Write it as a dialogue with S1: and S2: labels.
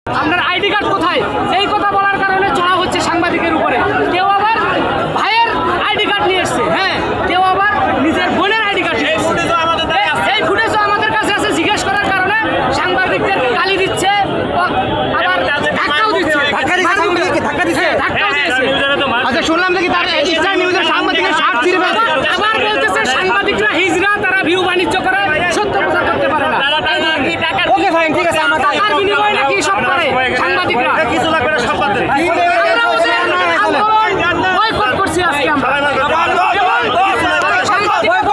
S1: আপনার ID card কোথায় এই কথা বলার কারণে চড়া হচ্ছে সাংবাদিকের উপরে। কেউ আবার ভাইয়ের আইডি কার্ড নিয়ে এসছে, হ্যাঁ, কেউ আবার নিজের বোনের আইডি কার্ড নিয়ে এসছে। এই ফুটেজও আমাদের কাছে আছে। জিজ্ঞেস করার কারণে সাংবাদিকদের গালি দিচ্ছে, আবার ধাক্কাও দিচ্ছে। ধাক্কা দিচ্ছে।
S2: আচ্ছা, শুনলাম নাকি তার স্টার নিউজের সাংবাদিকের শার্ট ছিঁড়ে ফেলছে।
S1: আবার বলতেছে সাংবাদিকরা হিজড়া, তারা ভিউ বাণিজ্য করে, সত্য প্রচার করতে পারে না।
S2: ওকে ফাইন, ঠিক আছে, আমরা
S1: টাকার বিনিময়ে নাকি সব করে সাংবাদিকরা।
S3: কিছু লাগবে না, সব বাদ দেন।
S1: আমরা ওদের আন্দোলন বয়কট করছি আজকে আমরা। এবং সাংবাদিকরা